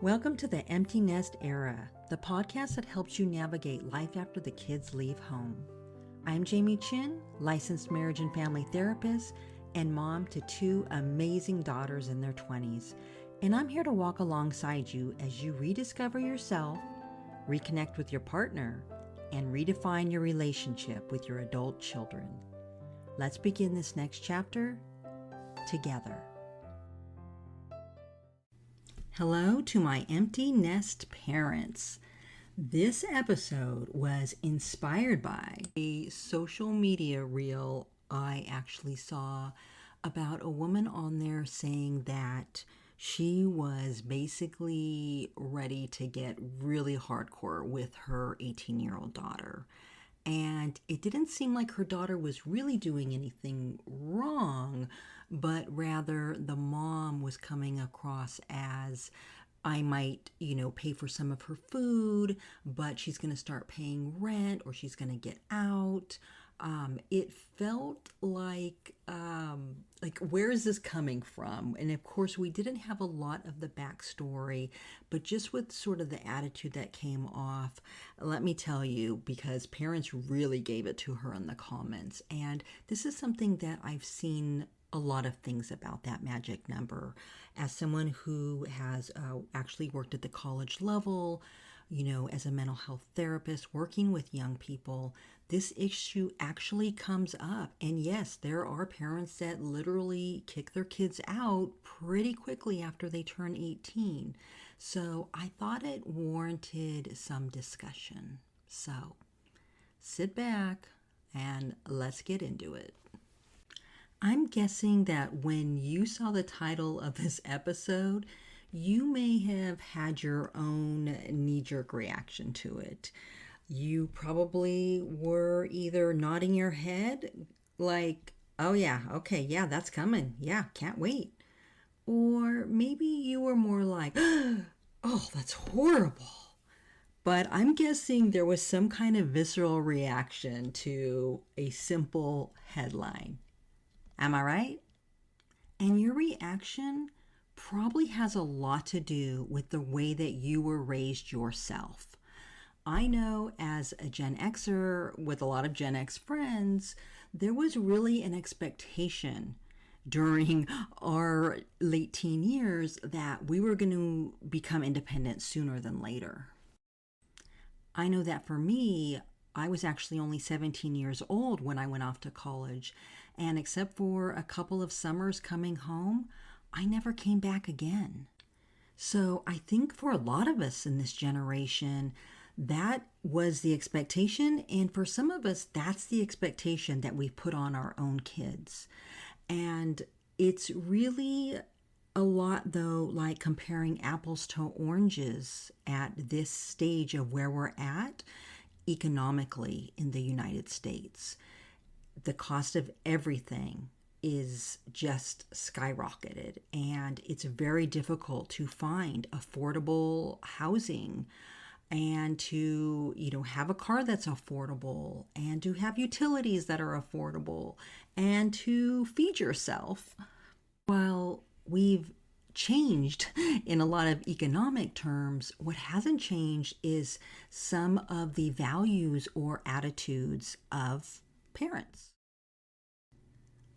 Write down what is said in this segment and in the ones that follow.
Welcome to the Empty Nest Era, the podcast that helps you navigate life after the kids leave home. I'm Jamie Chin, licensed marriage and family therapist and mom to two amazing daughters in their 20s, and I'm here to walk alongside you as you rediscover yourself, reconnect with your partner, and redefine your relationship with your adult children. Let's begin this next chapter together. Hello to my empty nest parents. This episode was inspired by a social media reel I actually saw about a woman on there saying that she was basically ready to get really hardcore with her 18-year-old daughter. And it didn't seem like her daughter was really doing anything wrong, but rather the mom was coming across as, I might, pay for some of her food, but she's going to start paying rent or she's going to get out. It felt like where is this coming from? And of course, we didn't have a lot of the backstory, but just with sort of the attitude that came off, let me tell you, because parents really gave it to her in the comments. And this is something that I've seen a lot of things about that magic number. As someone who has actually worked at the college level, as a mental health therapist working with young people, this issue actually comes up. And yes, there are parents that literally kick their kids out pretty quickly after they turn 18. So I thought it warranted some discussion. So sit back and let's get into it. I'm guessing that when you saw the title of this episode, you may have had your own knee-jerk reaction to it. You probably were either nodding your head like, oh yeah, okay, yeah, that's coming. Yeah, can't wait. Or maybe you were more like, oh, that's horrible. But I'm guessing there was some kind of visceral reaction to a simple headline. Am I right? And your reaction probably has a lot to do with the way that you were raised yourself. I know as a Gen Xer with a lot of Gen X friends, there was really an expectation during our late teen years that we were going to become independent sooner than later. I know that for me, I was actually only 17 years old when I went off to college, and except for a couple of summers coming home, I never came back again. So I think for a lot of us in this generation, that was the expectation. And for some of us, that's the expectation that we put on our own kids. And it's really a lot, though, like comparing apples to oranges at this stage of where we're at economically in the United States. The cost of everything is just skyrocketed, and it's very difficult to find affordable housing and to have a car that's affordable and to have utilities that are affordable and to feed yourself. While we've changed in a lot of economic terms, what hasn't changed is some of the values or attitudes of parents.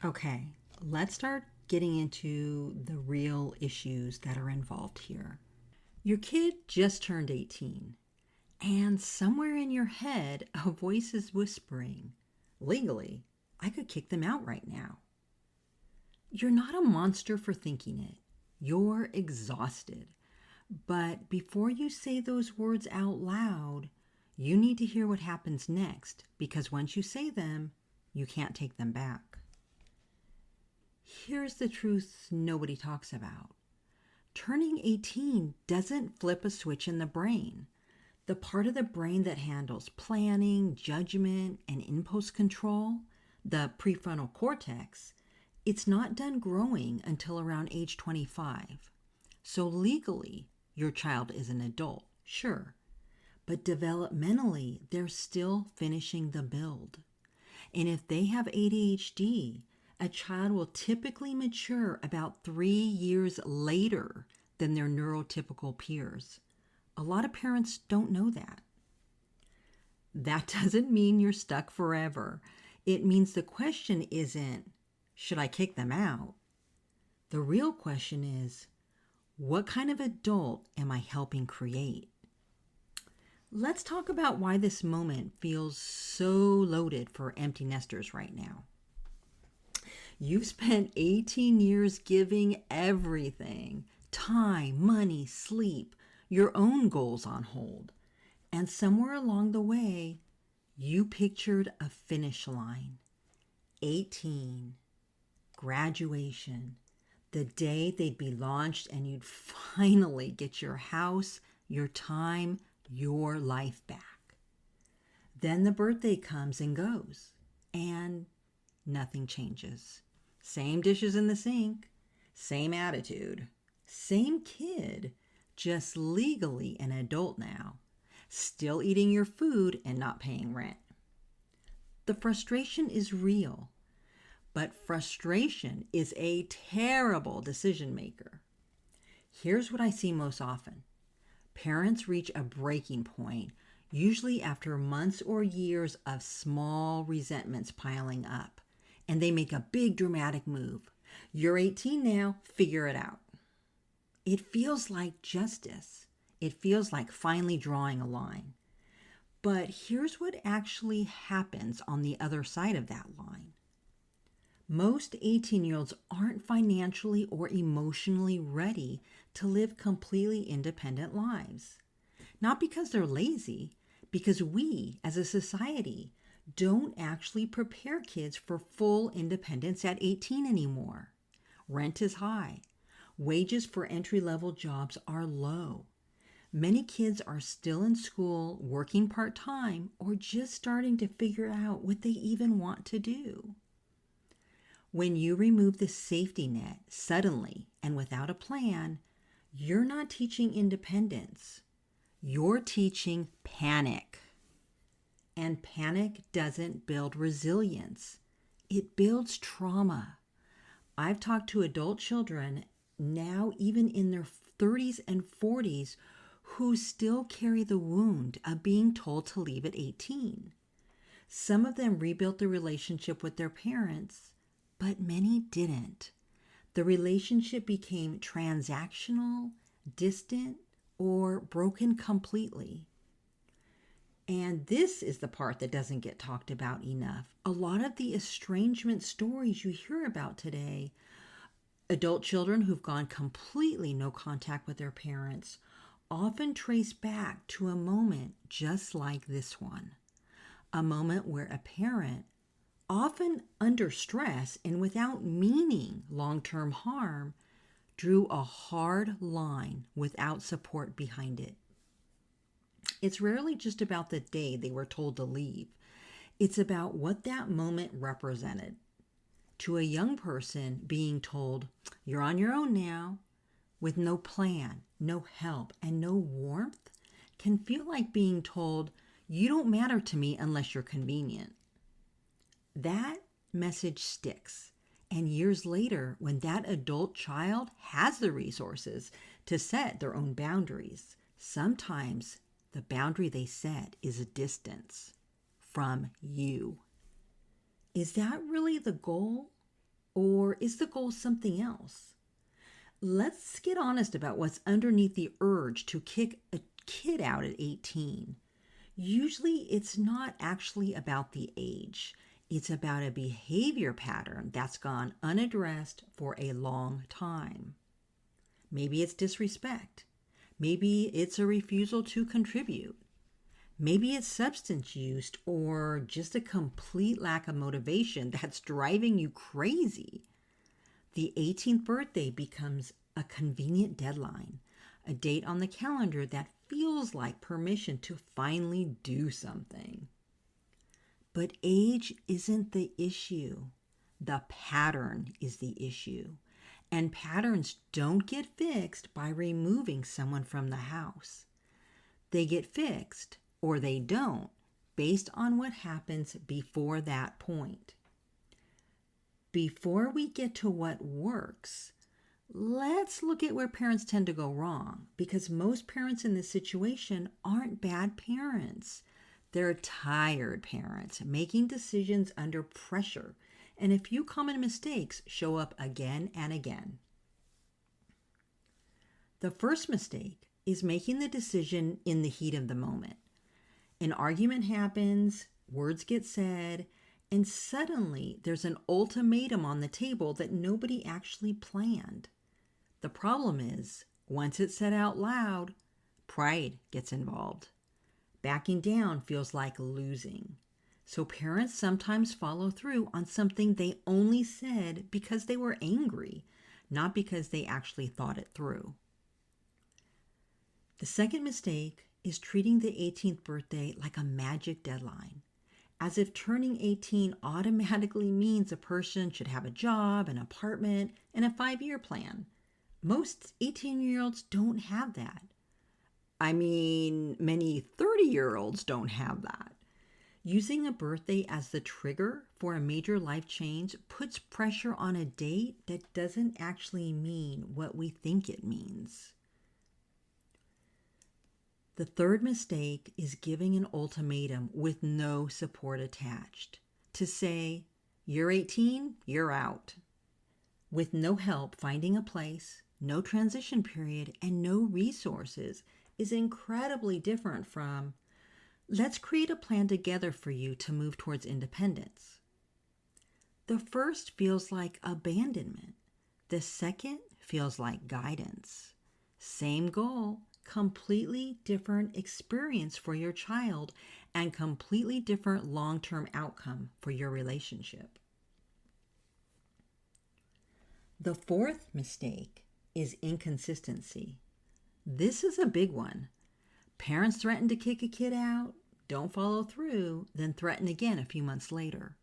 Okay, let's start getting into the real issues that are involved here. Your kid just turned 18, and somewhere in your head, a voice is whispering, legally, I could kick them out right now. You're not a monster for thinking it. You're exhausted. But before you say those words out loud, you need to hear what happens next, because once you say them, you can't take them back. Here's the truth nobody talks about. Turning 18 doesn't flip a switch in the brain. The part of the brain that handles planning, judgment, and impulse control, the prefrontal cortex, it's not done growing until around age 25. So legally, your child is an adult, sure. But developmentally, they're still finishing the build. And if they have ADHD, a child will typically mature about 3 years later than their neurotypical peers. A lot of parents don't know that. That doesn't mean you're stuck forever. It means the question isn't, should I kick them out? The real question is, what kind of adult am I helping create? Let's talk about why this moment feels so loaded for empty nesters right now. You've spent 18 years giving everything, time, money, sleep, your own goals on hold. And somewhere along the way, you pictured a finish line. 18, graduation, the day they'd be launched and you'd finally get your house, your time, your life back. Then the birthday comes and goes, and nothing changes. Same dishes in the sink, same attitude, same kid, just legally an adult now, still eating your food and not paying rent. The frustration is real, but frustration is a terrible decision maker. Here's what I see most often. Parents reach a breaking point, usually after months or years of small resentments piling up, and they make a big dramatic move. You're 18 now, figure it out. It feels like justice. It feels like finally drawing a line. But here's what actually happens on the other side of that line. Most 18-year-olds aren't financially or emotionally ready to live completely independent lives. Not because they're lazy, because we, as a society, don't actually prepare kids for full independence at 18 anymore. Rent is high. Wages for entry-level jobs are low. Many kids are still in school, working part-time, or just starting to figure out what they even want to do. When you remove the safety net suddenly and without a plan, you're not teaching independence. You're teaching panic. And panic doesn't build resilience. It builds trauma. I've talked to adult children, now even in their 30s and 40s, who still carry the wound of being told to leave at 18. Some of them rebuilt the relationship with their parents, but many didn't. The relationship became transactional, distant, or broken completely. And this is the part that doesn't get talked about enough. A lot of the estrangement stories you hear about today, adult children who've gone completely no contact with their parents, often trace back to a moment just like this one. A moment where a parent, often under stress and without meaning long-term harm, drew a hard line without support behind it. It's rarely just about the day they were told to leave. It's about what that moment represented. To a young person, being told, "You're on your own now," with no plan, no help, and no warmth, can feel like being told, "You don't matter to me unless you're convenient." That message sticks. And years later, when that adult child has the resources to set their own boundaries, sometimes the boundary they set is a distance from you. Is that really the goal? Or is the goal something else? Let's get honest about what's underneath the urge to kick a kid out at 18. Usually it's not actually about the age. It's about a behavior pattern that's gone unaddressed for a long time. Maybe it's disrespect. Maybe it's a refusal to contribute. Maybe it's substance use or just a complete lack of motivation that's driving you crazy. The 18th birthday becomes a convenient deadline, a date on the calendar that feels like permission to finally do something. But age isn't the issue. The pattern is the issue. And patterns don't get fixed by removing someone from the house. They get fixed, or they don't, based on what happens before that point. Before we get to what works, Let's look at where parents tend to go wrong, because most parents in this situation aren't bad parents. They're tired parents making decisions under pressure, and a few common mistakes show up again and again. The first mistake is making the decision in the heat of the moment. An argument happens, words get said, and suddenly there's an ultimatum on the table that nobody actually planned. The problem is, once it's said out loud, pride gets involved. Backing down feels like losing. So parents sometimes follow through on something they only said because they were angry, not because they actually thought it through. The second mistake is treating the 18th birthday like a magic deadline, as if turning 18 automatically means a person should have a job, an apartment, and a 5-year plan. Most 18-year-olds don't have that. I mean, many 30-year-olds don't have that. Using a birthday as the trigger for a major life change puts pressure on a date that doesn't actually mean what we think it means. The third mistake is giving an ultimatum with no support attached. To say, you're 18, you're out. With no help finding a place, no transition period, and no resources is incredibly different from, let's create a plan together for you to move towards independence. The first feels like abandonment. The second feels like guidance. Same goal, completely different experience for your child, and completely different long-term outcome for your relationship. The fourth mistake is inconsistency. This is a big one. Parents threaten to kick a kid out, don't follow through, then threaten again a few months later.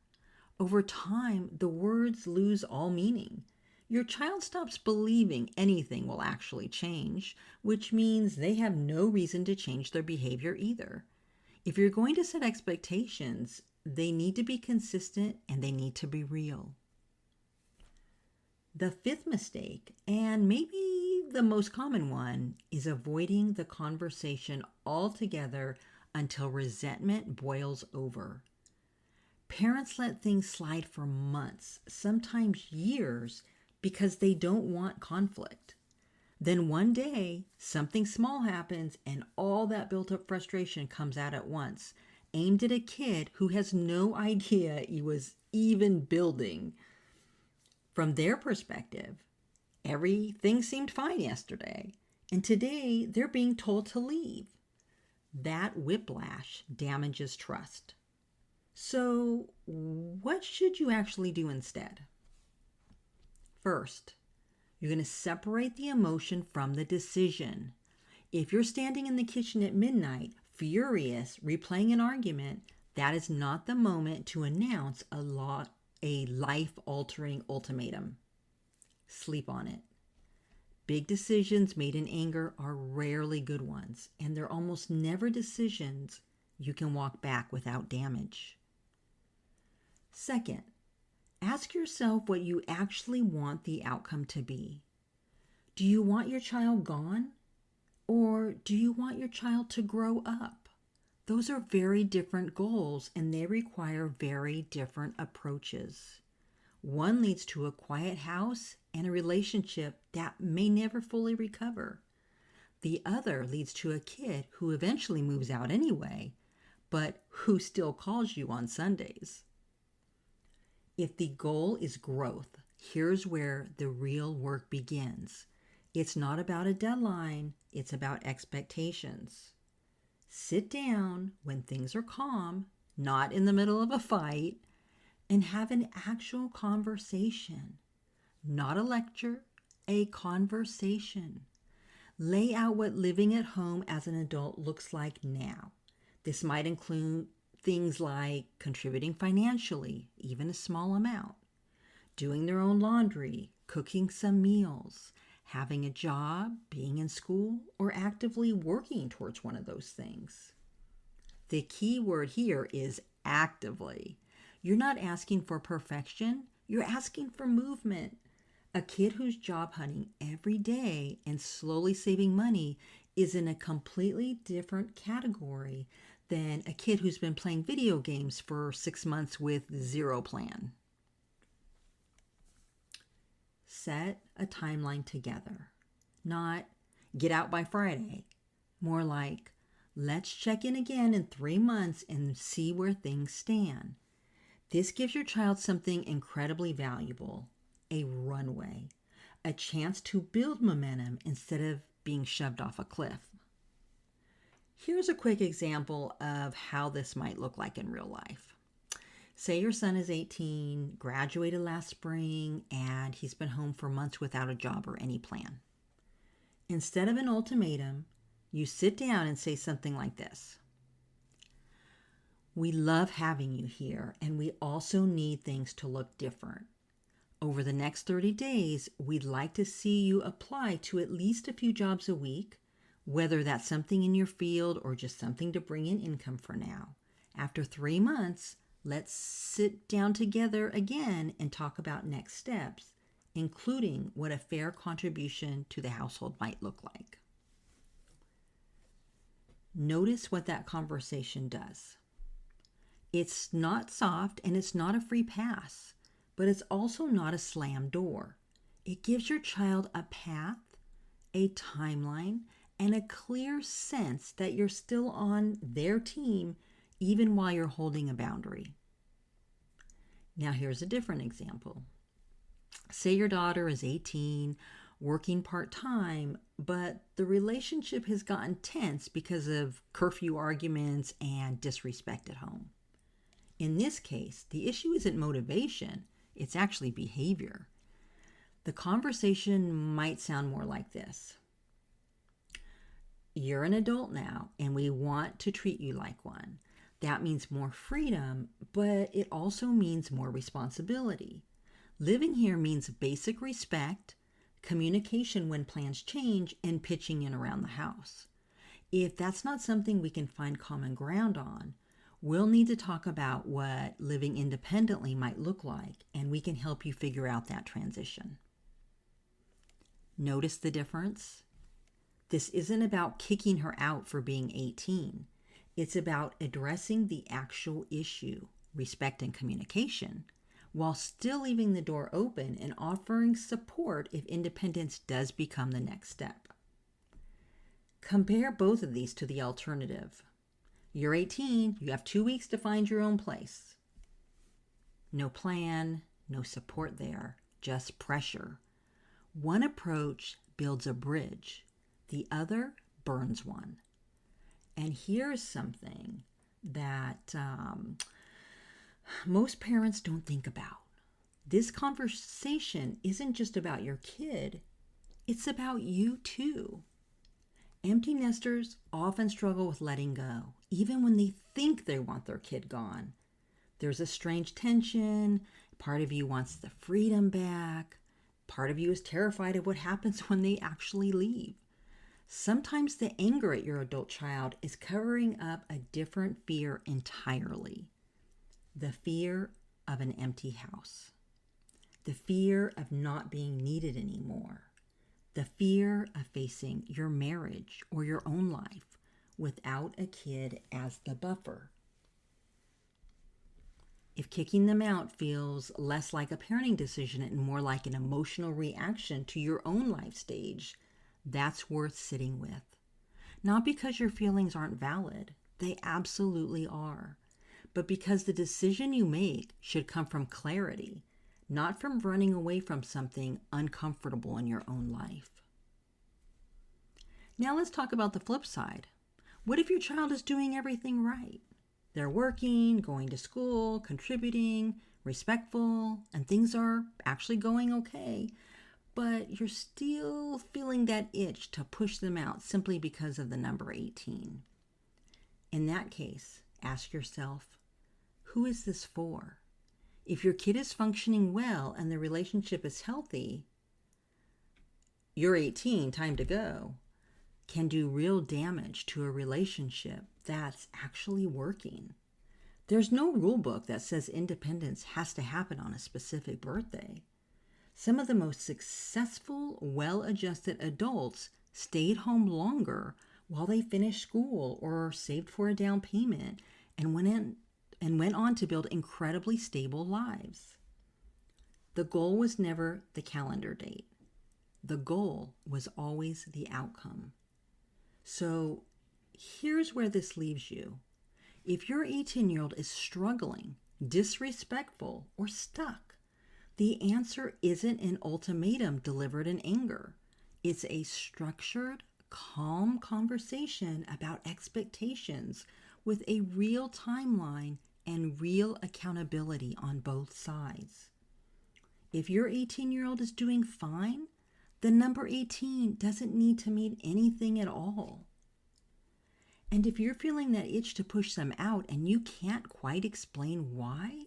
Over time, the words lose all meaning. Your child stops believing anything will actually change, which means they have no reason to change their behavior either. If you're going to set expectations, they need to be consistent and they need to be real. The fifth mistake, and maybe the most common one, is avoiding the conversation altogether until resentment boils over. Parents let things slide for months, sometimes years, because they don't want conflict. Then one day, something small happens and all that built up frustration comes out at once, aimed at a kid who has no idea he was even building. From their perspective, everything seemed fine yesterday, and today they're being told to leave. That whiplash damages trust. So, what should you actually do instead? First, you're going to separate the emotion from the decision. If you're standing in the kitchen at midnight, furious, replaying an argument, that is not the moment to announce a life-altering ultimatum. Sleep on it. Big decisions made in anger are rarely good ones, and they're almost never decisions you can walk back without damage. Second, ask yourself what you actually want the outcome to be. Do you want your child gone? Or do you want your child to grow up? Those are very different goals, and they require very different approaches. One leads to a quiet house and a relationship that may never fully recover. The other leads to a kid who eventually moves out anyway, but who still calls you on Sundays. If the goal is growth, here's where the real work begins. It's not about a deadline, it's about expectations. Sit down when things are calm, not in the middle of a fight, and have an actual conversation. Not a lecture, a conversation. Lay out what living at home as an adult looks like now. This might include things like contributing financially, even a small amount, doing their own laundry, cooking some meals, having a job, being in school, or actively working towards one of those things. The key word here is actively. You're not asking for perfection, you're asking for movement. A kid who's job hunting every day and slowly saving money is in a completely different category than a kid who's been playing video games for 6 months with zero plan. Set a timeline together, not get out by Friday. More like, let's check in again in 3 months and see where things stand. This gives your child something incredibly valuable, a runway, a chance to build momentum instead of being shoved off a cliff. Here's a quick example of how this might look like in real life. Say your son is 18, graduated last spring, and he's been home for months without a job or any plan. Instead of an ultimatum, you sit down and say something like this. We love having you here, and we also need things to look different. Over the next 30 days, we'd like to see you apply to at least a few jobs a week, whether that's something in your field or just something to bring in income for now. After 3 months, let's sit down together again and talk about next steps, including what a fair contribution to the household might look like. Notice what that conversation does. It's not soft and it's not a free pass, but it's also not a slam door. It gives your child a path, a timeline, and a clear sense that you're still on their team even while you're holding a boundary. Now here's a different example. Say your daughter is 18, working part-time, but the relationship has gotten tense because of curfew arguments and disrespect at home. In this case, the issue isn't motivation, it's actually behavior. The conversation might sound more like this. You're an adult now, and we want to treat you like one. That means more freedom, but it also means more responsibility. Living here means basic respect, communication when plans change, and pitching in around the house. If that's not something we can find common ground on, we'll need to talk about what living independently might look like, and we can help you figure out that transition. Notice the difference? This isn't about kicking her out for being 18. It's about addressing the actual issue, respect and communication, while still leaving the door open and offering support if independence does become the next step. Compare both of these to the alternative. You're 18, you have 2 weeks to find your own place. No plan, no support there, just pressure. One approach builds a bridge, the other burns one. And here's something that most parents don't think about. This conversation isn't just about your kid, it's about you too. Empty nesters often struggle with letting go, even when they think they want their kid gone. There's a strange tension. Part of you wants the freedom back. Part of you is terrified of what happens when they actually leave. Sometimes the anger at your adult child is covering up a different fear entirely. The fear of an empty house. The fear of not being needed anymore. The fear of facing your marriage or your own life without a kid as the buffer. If kicking them out feels less like a parenting decision and more like an emotional reaction to your own life stage, that's worth sitting with. Not because your feelings aren't valid, they absolutely are, but because the decision you make should come from clarity, not from running away from something uncomfortable in your own life. Now let's talk about the flip side. What if your child is doing everything right? They're working, going to school, contributing, respectful, and things are actually going okay, but you're still feeling that itch to push them out simply because of the number 18. In that case, ask yourself, who is this for? If your kid is functioning well and the relationship is healthy, you're 18, time to go, can do real damage to a relationship that's actually working. There's no rule book that says independence has to happen on a specific birthday. Some of the most successful, well-adjusted adults stayed home longer while they finished school or saved for a down payment and went on to build incredibly stable lives. The goal was never the calendar date. The goal was always the outcome. So here's where this leaves you. If your 18-year-old is struggling, disrespectful, or stuck, the answer isn't an ultimatum delivered in anger. It's a structured, calm conversation about expectations with a real timeline and real accountability on both sides. If your 18-year-old is doing fine, the number 18 doesn't need to mean anything at all. And if you're feeling that itch to push them out and you can't quite explain why,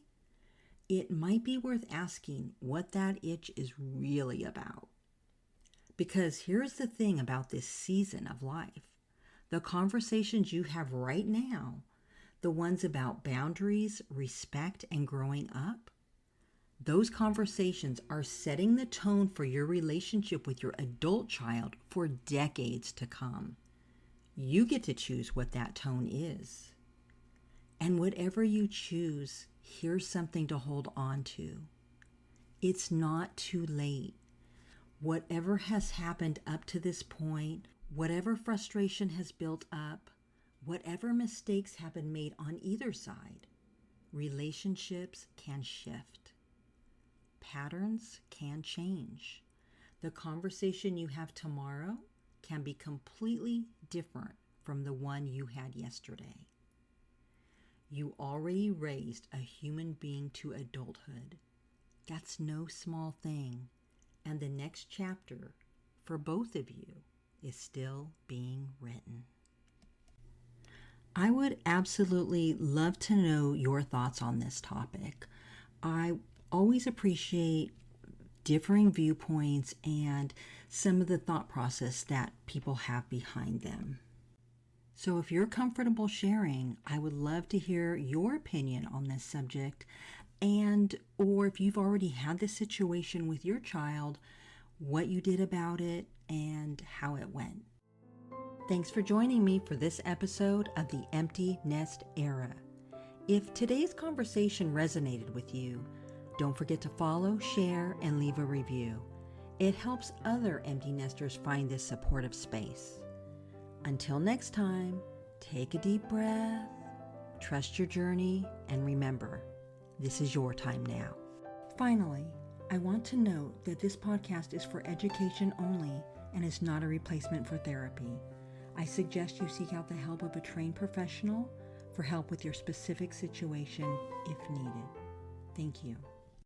it might be worth asking what that itch is really about. Because here's the thing about this season of life. The conversations you have right now, the ones about boundaries, respect, and growing up, those conversations are setting the tone for your relationship with your adult child for decades to come. You get to choose what that tone is. And whatever you choose, here's something to hold on to. It's not too late. Whatever has happened up to this point, whatever frustration has built up, whatever mistakes have been made on either side, relationships can shift. Patterns can change. The conversation you have tomorrow can be completely different from the one you had yesterday. You already raised a human being to adulthood. That's no small thing. And the next chapter for both of you is still being written. I would absolutely love to know your thoughts on this topic. I always appreciate differing viewpoints and some of the thought process that people have behind them. So if you're comfortable sharing, I would love to hear your opinion on this subject, or if you've already had this situation with your child, what you did about it and how it went. Thanks for joining me for this episode of the Empty Nest Era. If today's conversation resonated with you, don't forget to follow, share, and leave a review. It helps other empty nesters find this supportive space. Until next time, take a deep breath, trust your journey, and remember, this is your time now. Finally, I want to note that this podcast is for education only and is not a replacement for therapy. I suggest you seek out the help of a trained professional for help with your specific situation if needed. Thank you.